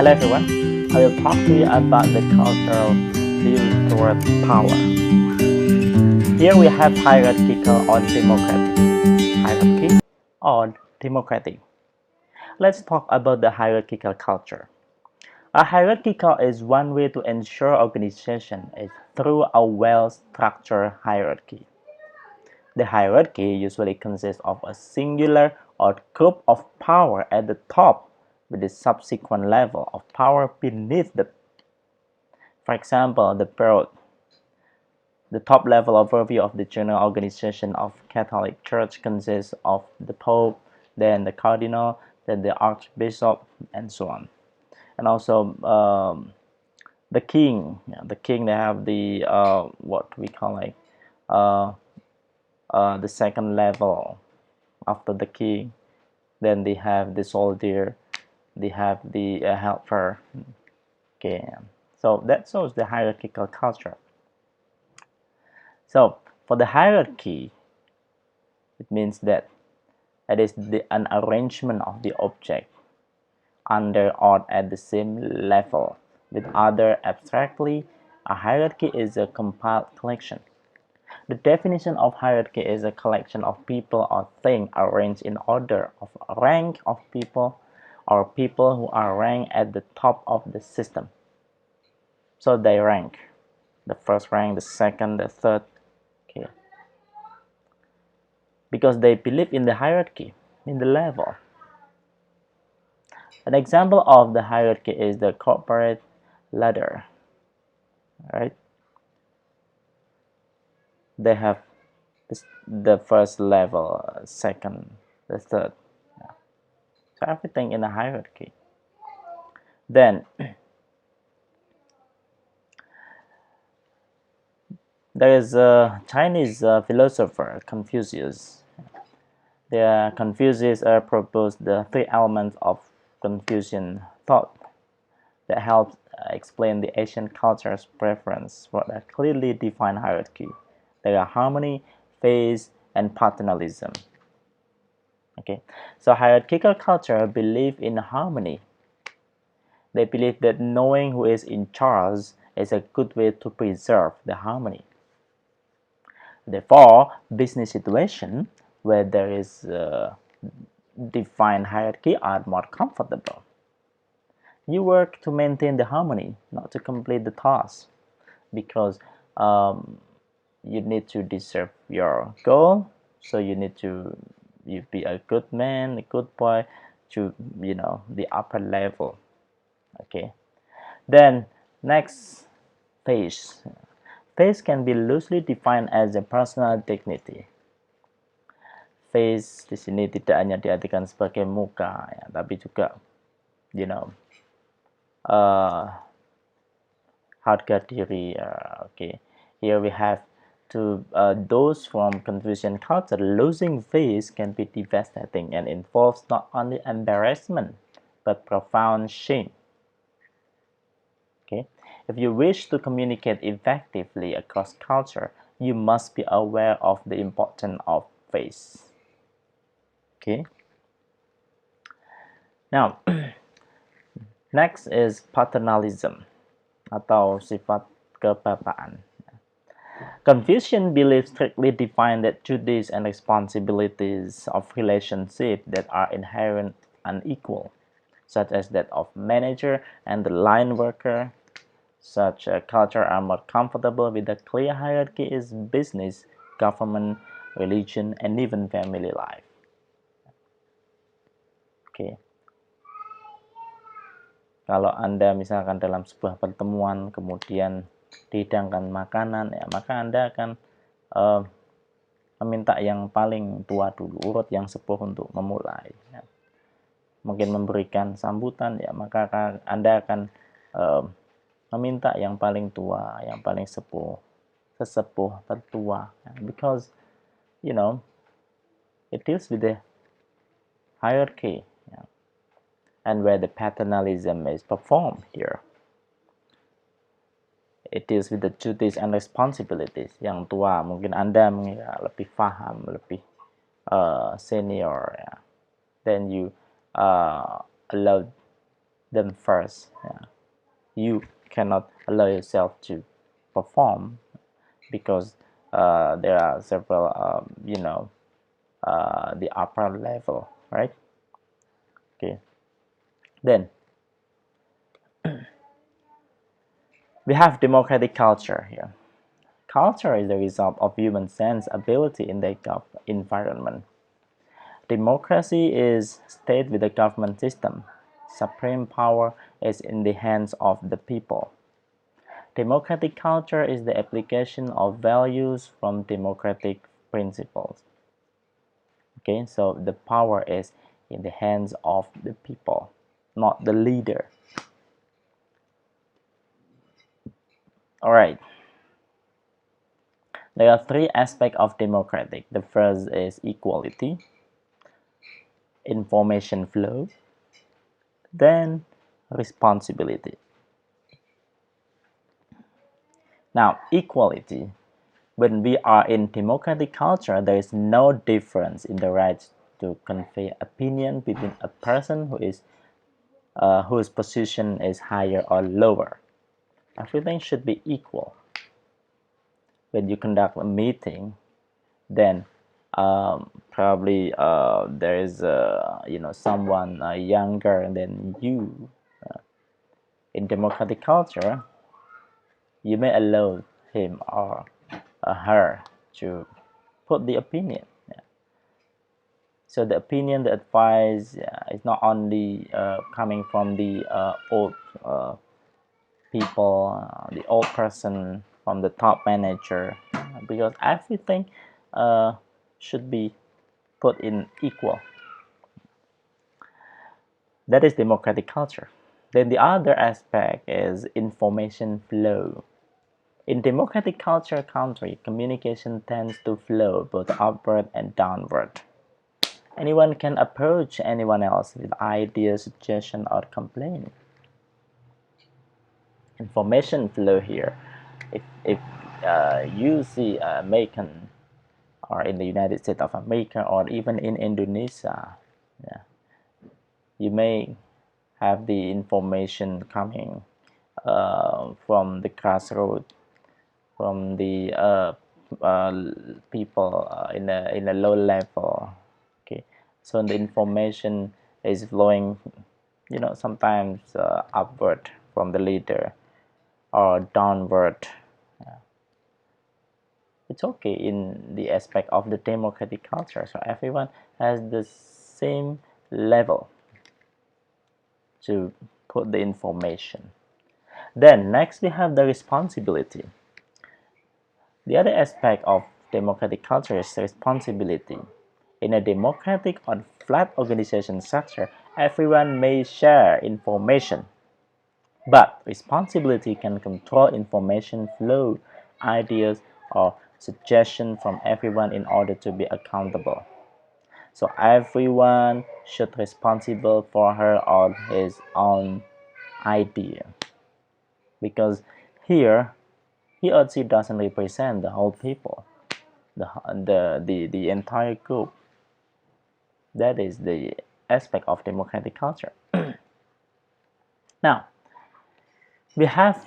Hello everyone, I will talk to you about the cultural views towards power. Here we have hierarchical or democratic. Hierarchy or democratic. Let's talk about the hierarchical culture. A hierarchical is one way to ensure organization is through a well-structured hierarchy. The hierarchy usually consists of a singular or group of power at the top with the subsequent level of power beneath them. For example, the top level overview of the general organization of Catholic Church consists of the Pope, then the Cardinal, then the Archbishop, and so on. And also the King. The King, they have the what we call like the second level after the King. Then they have the soldier, they have the helper. Okay, so that shows the hierarchical culture. So for the hierarchy, it means that it is an arrangement of the object under or at the same level with other. Abstractly, a hierarchy is a compiled collection. The definition of hierarchy is a collection of people or things arranged in order of rank of people or people who are ranked at the top of the system. So they rank the first rank, the second, the third. Okay. Because they believe in the hierarchy, in the level. An example of the hierarchy is the corporate ladder. Right? They have the first level, second, the third. So everything in a hierarchy. Then there is a Chinese philosopher Confucius. Confucius proposed the three elements of Confucian thought that helps explain the Asian culture's preference for a clearly defined hierarchy. There are harmony, phase, and paternalism. Okay, so hierarchical culture believe in harmony. They believe that knowing who is in charge is a good way to preserve the harmony. Therefore, business situations where there is defined hierarchy are more comfortable. You work to maintain the harmony, not to complete the task, because you need to deserve your goal. So you need to be a good man, a good boy, to the upper level. Okay. Then next, phase. Phase can be loosely defined as a personal dignity. Face di sini tidak hanya diartikan sebagai muka, ya, tapi juga, harga diri. Okay, here we have those from Confucian culture. Losing face can be devastating and involves not only embarrassment but profound shame. Okay, if you wish to communicate effectively across culture, you must be aware of the importance of face. Okay. Now, next is paternalism atau sifat kebapaan. Confucian beliefs strictly define the duties and responsibilities of relationships that are inherent unequal, such as that of manager and the line worker. Such a culture are more comfortable with a clear hierarchy is business, government, religion, and even family life. Okay. Kalau Anda misalkan dalam sebuah pertemuan kemudian dihidangkan makanan, ya, maka Anda akan meminta yang paling tua dulu, urut yang sepuh untuk memulai. Ya. Mungkin memberikan sambutan, ya, maka Anda akan meminta yang paling tua, yang paling sepuh, sesepuh, tertua. Ya. Because, it deals with the hierarchy. Ya. And where the paternalism is performed here. It deals with the duties and responsibilities. Yang tua, mungkin Anda mengira lebih paham, lebih senior. Ya. Then you allow them first. You cannot allow yourself to perform because there are several the upper level, right? Okay, then we have democratic culture here. Culture is the result of human sense ability in the environment. Democracy is state with a government system. Supreme power is in the hands of the people. Democratic culture is the application of values from democratic principles. Okay, so the power is in the hands of the people, not the leader. All right. There are three aspects of democratic. The first is equality, information flow, then responsibility. Now, equality. When we are in democratic culture, there is no difference in the right to convey opinion between a person whose position is higher or lower. Everything should be equal. When you conduct a meeting, then probably there is someone younger than you. In democratic culture, you may allow him or her to put the opinion. So the opinion, the advice is not only coming from the old people, the old person, from the top manager, because everything should be put in equal. That is democratic culture. Then the other aspect is information flow. In democratic culture country, communication tends to flow both upward and downward. Anyone can approach anyone else with ideas, suggestion, or complaint. Information flow here. If you see American or in the United States of America or even in Indonesia, yeah, you may have the information coming from the grassroots, from the people in a low level. Okay, so the information is flowing, sometimes upward from the leader or downward. It's okay in the aspect of the democratic culture, so everyone has the same level to put the information. Then next we have the responsibility. The other aspect of democratic culture is responsibility. In a democratic or flat organization structure, everyone may share information, but responsibility can control information flow, ideas, or suggestions from everyone in order to be accountable. So everyone should be responsible for her or his own idea, because here he or she doesn't represent the whole people, the entire group. That is the aspect of democratic culture. Now we have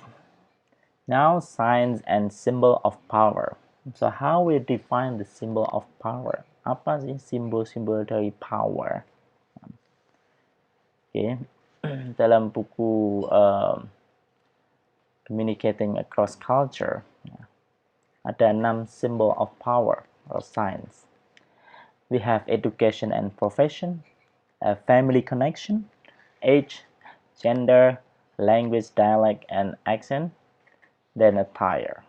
now signs and symbol of power. So how we define the symbol of power? Apa sih simbol-simbol dari power? Okay. Dalam buku Communicating Across Culture, ada 6 symbol of power or signs. We have education and profession, family connection, age, gender, language, dialect, and accent, then attire.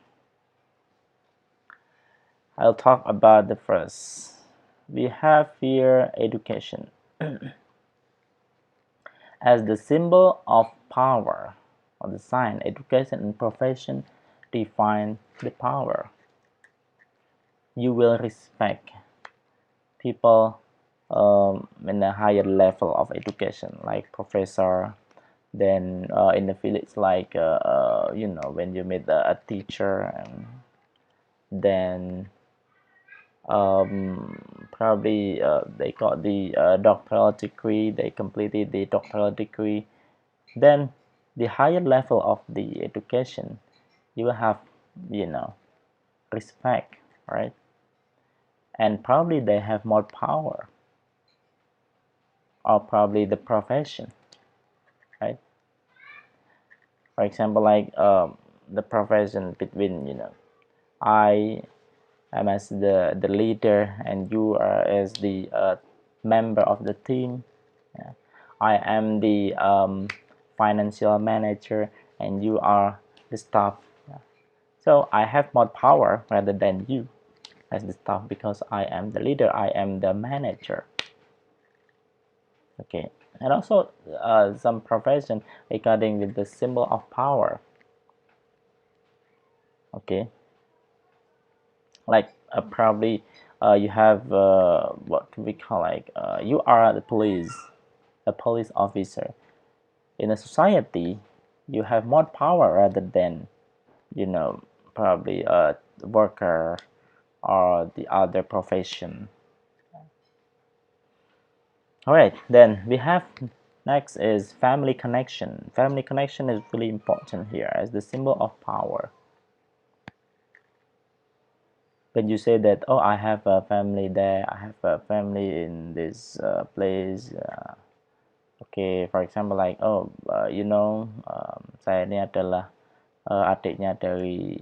I'll talk about the first. We have here education as the symbol of power, or the sign. Education and profession define the power. You will respect people in a higher level of education, like professor. Then in the village, like when you meet a teacher, and then probably they got the doctoral degree. They completed the doctoral degree. then the higher level of the education, you will have, respect, right? And probably they have more power, or probably the profession, right? For example, like the profession between, I am as the leader and you are as the member of the team. Yeah. I am the financial manager and you are the staff. Yeah. So I have more power rather than you as the staff because I am the leader, I am the manager. Okay, and also some profession regarding with the symbol of power. Okay, like probably you have what we call like you are the police, a police officer in a society. You have more power rather than, probably a worker or the other profession. All right, then we have next is family connection. Family connection is really important here as the symbol of power. When you say that, oh, I have a family there, I have a family in this place. Okay, for example, like, oh, saya ini adalah adiknya dari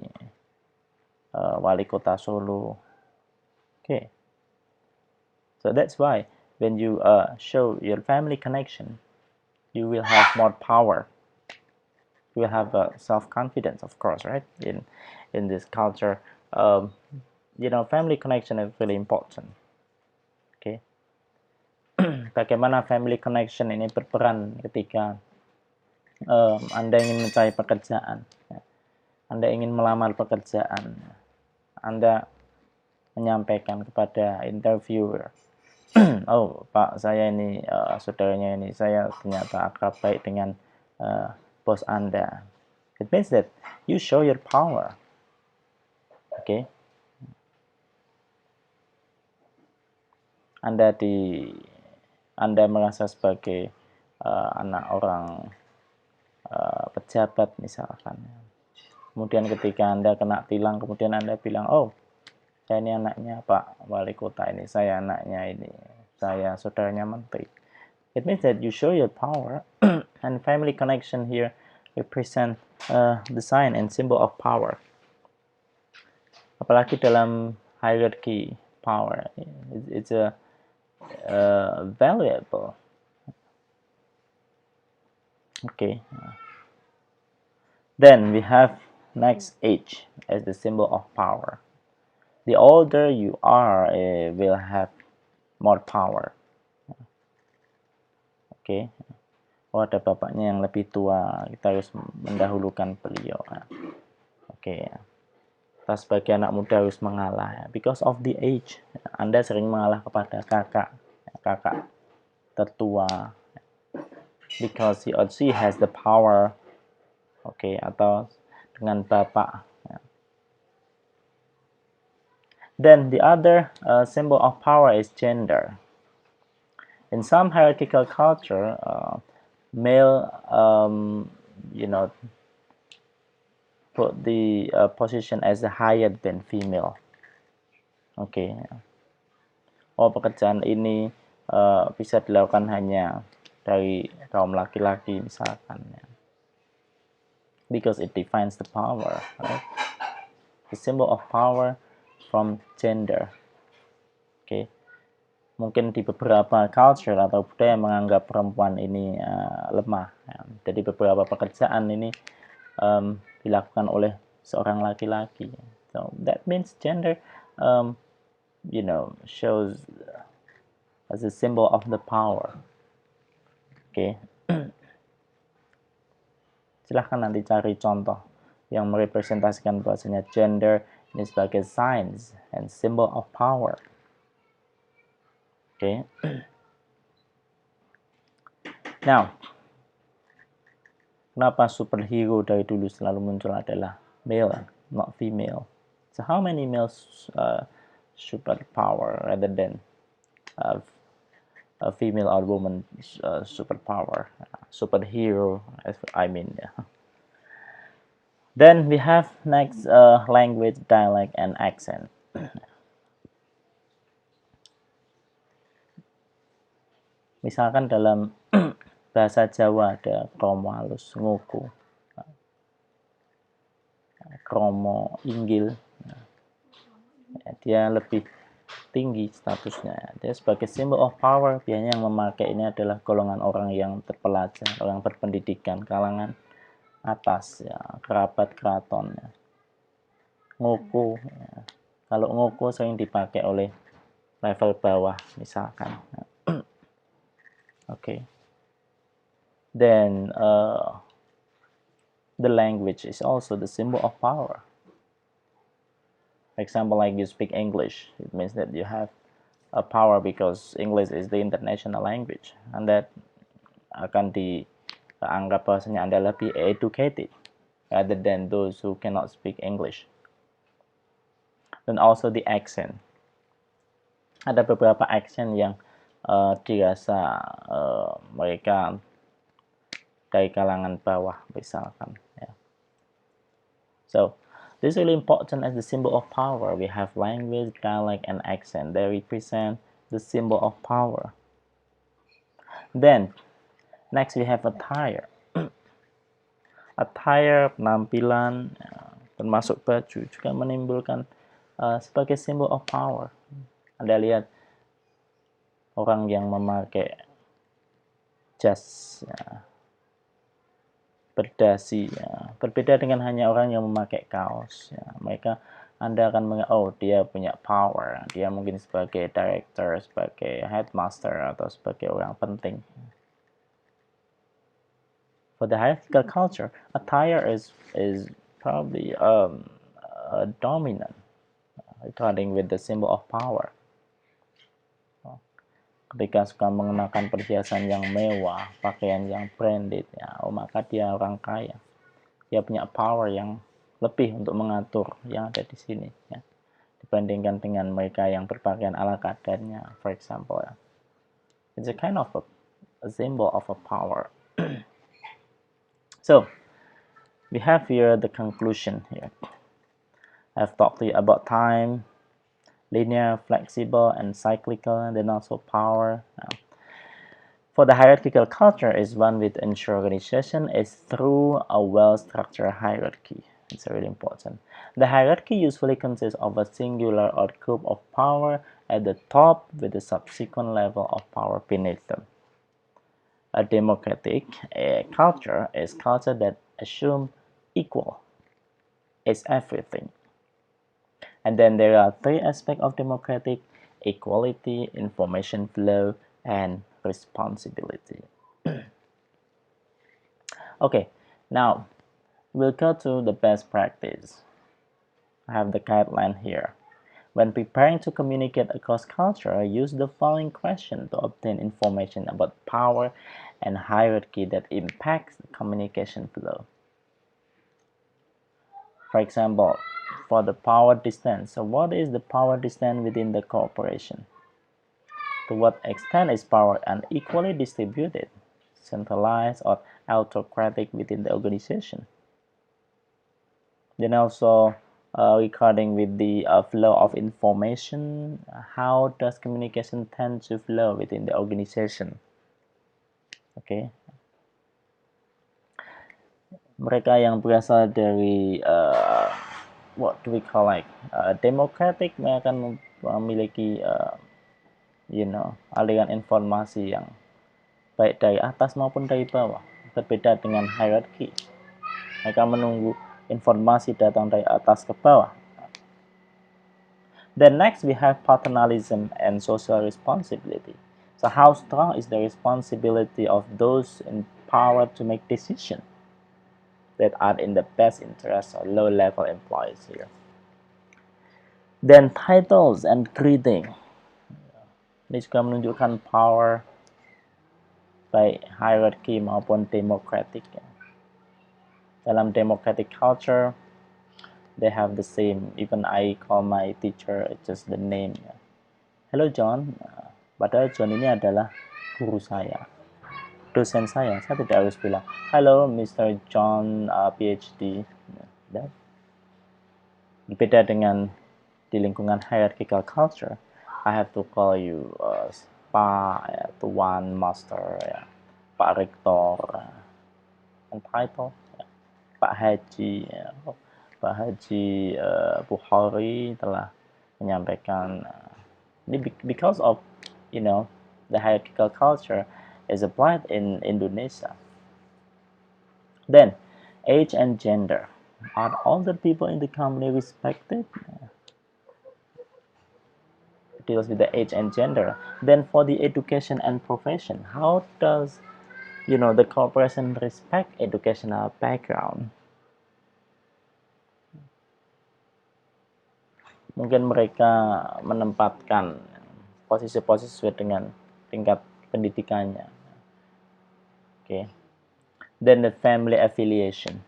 wali kota Solo. Okay, so that's why when you show your family connection, you will have more power. You will have self-confidence, of course, right? In this culture, family connection is really important. Okay. Bagaimana family connection ini berperan ketika Anda ingin mencari pekerjaan, ya. Anda ingin melamar pekerjaan, Anda menyampaikan kepada interviewer, oh Pak, saya ini saudaranya ini, saya ternyata akrab baik dengan bos Anda. It means that you show your power. Okay. Anda merasa sebagai anak orang pejabat misalkan. Kemudian ketika Anda kena tilang, kemudian Anda bilang, oh, saya ini anaknya Pak Wali Kota ini, saya anaknya ini, saya saudaranya menteri. It means that you show your power, and family connection here represent the sign and symbol of power. Apalagi dalam hierarchy power, it's a valuable. Okay. Then we have next age as the symbol of power. The older you are, will have more power. Okay. Oh, ada bapaknya yang lebih tua, kita harus mendahulukan beliau. Okay. Kita sebagai anak muda harus mengalah. Because of the age, Anda sering mengalah kepada kakak tertua. Because he or she has the power. Okay, atau dengan bapak. Then the other symbol of power is gender. In some hierarchical culture, male, put the position as higher than female. Okay. Oh, pekerjaan ini bisa dilakukan hanya dari kaum laki-laki misalkan. Because it defines the power, right? The symbol of power from gender. Okay. Mungkin di beberapa culture atau budaya menganggap perempuan ini lemah. Ya. Jadi beberapa pekerjaan ini dilakukan oleh seorang laki-laki. So that means gender, shows as a symbol of the power. Okay. Silahkan nanti cari contoh yang merepresentasikan bahwasanya gender ini sebagai signs and symbol of power. Okay. Now, kenapa superhero dari dulu selalu muncul adalah male, not female? So how many males superpower rather than a female or woman superpower, superhero, I mean. Yeah. Then we have next language, dialect, and accent. Misalkan dalam bahasa Jawa ada kromo halus, ngoko, kromo inggil. Dia lebih tinggi statusnya. Dia sebagai symbol of power, biasanya yang memakai ini adalah golongan orang yang terpelajar, orang berpendidikan, kalangan atas, ya, kerabat keraton. Ya. Ngoko, ya. Kalau ngoko sering dipakai oleh level bawah, misalkan. Okay. Then the language is also the symbol of power. For example, like you speak English, it means that you have a power because English is the international language, and that akan dianggap bahwasanya Anda lebih educated rather than those who cannot speak English. Dan also the accent. Ada beberapa accent yang dirasa mereka dari kalangan bawah, misalkan. Ya. So, this is really important as the symbol of power. We have language, dialect, and accent. They represent the symbol of power. Then, next we have attire. Attire, penampilan, termasuk baju, juga menimbulkan sebagai symbol of power. Anda lihat orang yang memakai jas, ya, berdasi, ya, berbeda dengan hanya orang yang memakai kaos. Ya. Mereka, Anda akan mengingat, oh dia punya power, dia mungkin sebagai director, sebagai headmaster, atau sebagai orang penting. For the hierarchical culture, attire is probably dominant regarding with the symbol of power. Ketika suka mengenakan perhiasan yang mewah, pakaian yang branded, ya, oh maka dia orang kaya. Dia punya power yang lebih untuk mengatur yang ada di sini, ya, dibandingkan dengan mereka yang berpakaian ala kadarnya, for example. Ya. It's a kind of a symbol of a power. So, we have here the conclusion here. I've talked to you about time, linear, flexible, and cyclical, and then also power. For the hierarchical culture is one with ensure organization is through a well-structured hierarchy. It's really important. The hierarchy usually consists of a singular or group of power at the top with a subsequent level of power beneath them. A democratic culture is culture that assumes equal is everything. And then there are three aspects of democratic: equality, information flow, and responsibility. Okay, now we'll go to the best practice. I have the guideline here. When preparing to communicate across culture, use the following question to obtain information about power and hierarchy that impacts the communication flow. For example, for the power distance, so what is the power distance within the corporation? To what extent is power unequally distributed, centralized, or autocratic within the organization? Then also, regarding with the flow of information, how does communication tend to flow within the organization? Okay. Mereka yang berasal dari what do we call like democratic, mereka akan memiliki aliran informasi yang baik dari atas maupun dari bawah, berbeda dengan hierarchy. Mereka menunggu informasi datang dari atas ke bawah. Then next we have paternalism and social responsibility. So how strong is the responsibility of those in power to make decisions that are in the best interest of low-level employees here? Then titles and greeting. Ini juga menunjukkan power baik hierarchy maupun democratic. Dalam democratic culture, they have the same. Even I call my teacher, it's just the name. Hello John. Padahal John ini adalah guru saya, dosen saya tidak harus bilang, halo Mr. John PhD. Dan beda dengan di lingkungan hierarchical culture, I have to call you Pak, ya, Tuan, Master, ya, Pak Rektor, and title, ya, Pak Haji, ya, Pak Haji Bukhari telah menyampaikan ini because of the hierarchical culture is applied in Indonesia. Then age and gender, are older people in the company respected? Deals with the age and gender. Then for the education and profession, how does the corporation respect educational background? Mungkin mereka menempatkan posisi-posisi sesuai dengan tingkat pendidikannya. Okay. Then the family affiliation.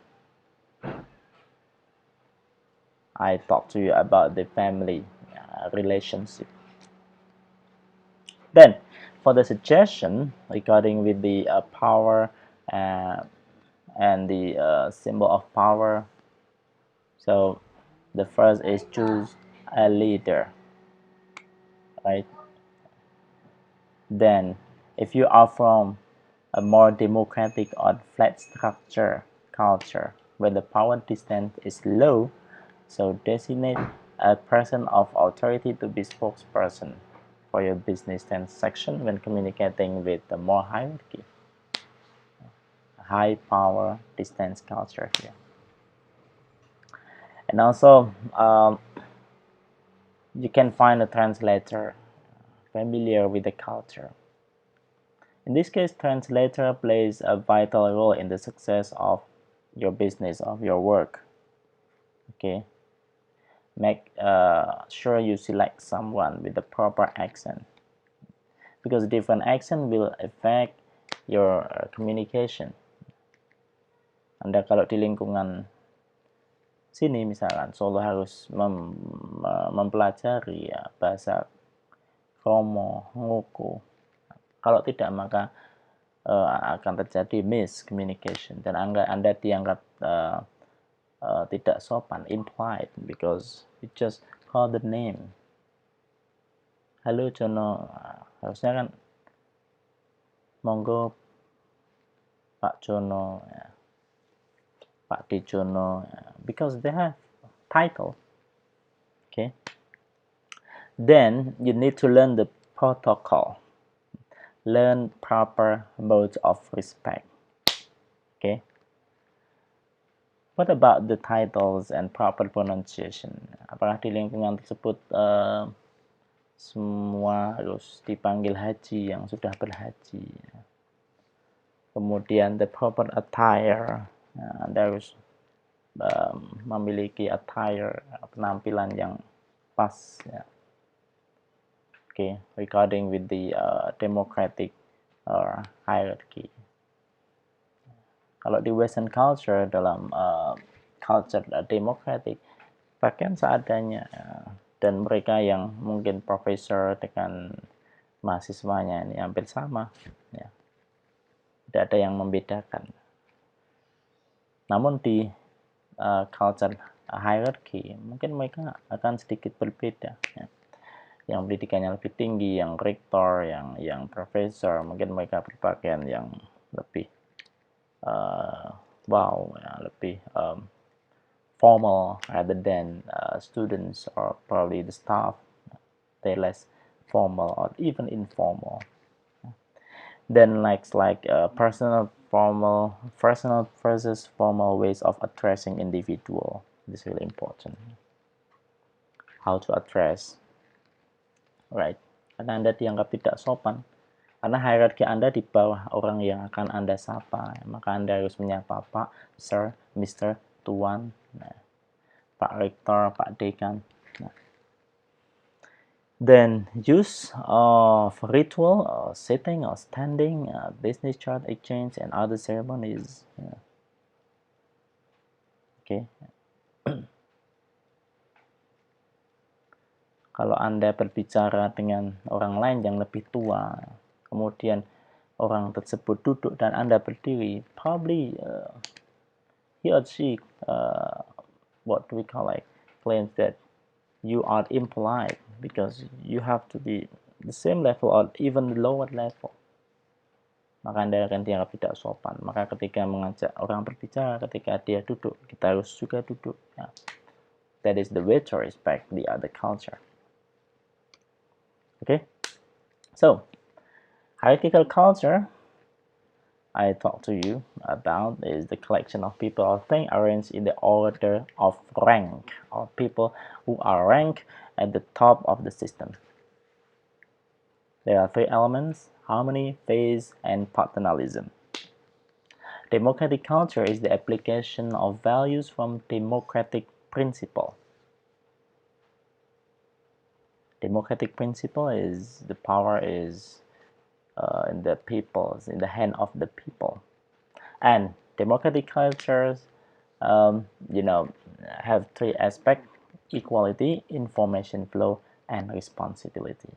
I talked to you about the family relationship. Then for the suggestion regarding with the power and the symbol of power, so the first is choose a leader, right? Then if you are from a more democratic or flat structure culture where the power distance is low, so designate a person of authority to be spokesperson for your business transaction when communicating with the more hierarchy. High power distance culture here. And also you can find a translator familiar with the culture. In this case, translator plays a vital role in the success of your business, of your work. Okay, make sure you select someone with the proper accent, because different accent will affect your communication. Anda kalau di lingkungan sini misalkan Solo harus mempelajari ya, bahasa Kromo, Ngoko. Kalau tidak maka akan terjadi miscommunication dan Anda dianggap tidak sopan, impolite, because you just call the name. Halo Jono, harusnya kan monggo Pak Jono, ya, Pak Dijono, ya, because they have title. Okay. Then you need to learn the protocol. Learn proper modes of respect. Okay. What about the titles and proper pronunciation? Apakah di lingkungan tersebut semua harus dipanggil haji yang sudah berhaji? Kemudian the proper attire, Anda harus memiliki attire, penampilan yang pas. Ya. Okay, regarding with the democratic hierarchy. Kalau di Western culture, dalam culture democratic, pakaian seadanya, dan mereka yang mungkin profesor dengan mahasiswanya ini hampir sama, ya. Tidak ada yang membedakan. Namun di culture hierarchy, mungkin mereka akan sedikit berbeda. Ya. Yang pendidikannya lebih tinggi, yang rektor, yang profesor, mungkin mereka berpakaian yang lebih lebih formal rather than students or probably the staff. They're less formal or even informal. Then like personal versus formal ways of addressing individual. This is really important. How to address, right? Karena Anda dianggap tidak sopan. Karena hierarki Anda di bawah orang yang akan Anda sapa, maka Anda harus menyapa Pak, Sir, Mr., Tuan, Pak Rektor, Pak Dekan. Then use of ritual, sitting or standing, business chart exchange, and other ceremonies. Okay. Kalau Anda berbicara dengan orang lain yang lebih tua, kemudian orang tersebut duduk dan Anda berdiri, probably he or she, what do we call, like, claims that you are impolite because you have to be the same level or even lower level. Maka Anda akan dianggap tidak sopan. Maka ketika mengajak orang berbicara, ketika dia duduk, kita harus juga duduk. Ya. That is the way to respect the other culture. Okay? So, hierarchical culture I talked to you about is the collection of people or things arranged in the order of rank, or people who are ranked at the top of the system. There are three elements: harmony, phase, and paternalism. Democratic culture is the application of values from democratic principle. Democratic principle is the power is in the people's, in the hand of the people. And democratic cultures, have three aspects: equality, information flow, and responsibility.